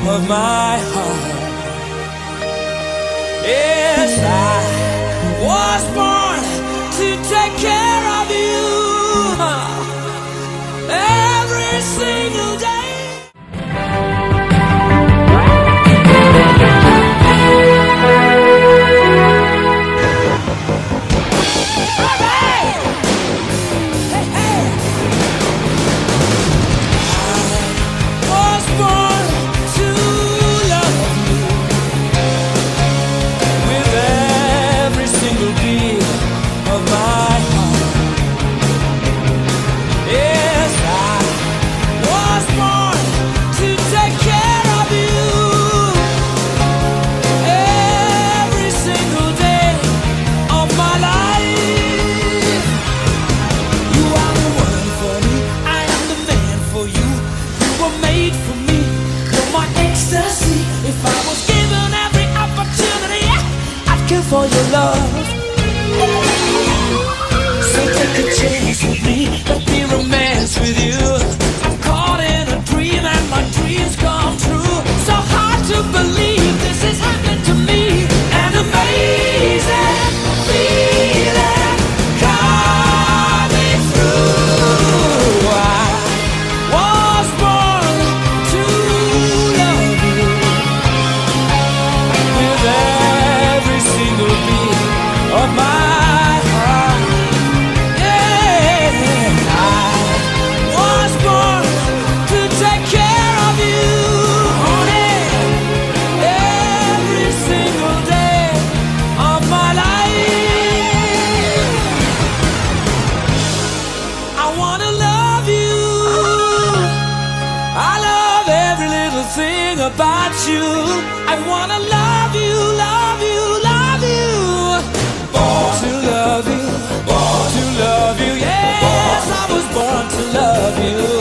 of my heart. Yes, I was born to take care of you every single day. For your love, so take a chance with me, let me romance with you. I'm caught in a dream and my dreams come true. So hard to believe this is happening to me. An amazing feeling coming through. I was born to love you with every single beat of my heart. Yeah, I was born to take care of you, honey, every single day of my life. I wanna love you. I love every little thing about you. I wanna love you, love you, love you. Born to love you, born to love you. Yes, I was born to love you.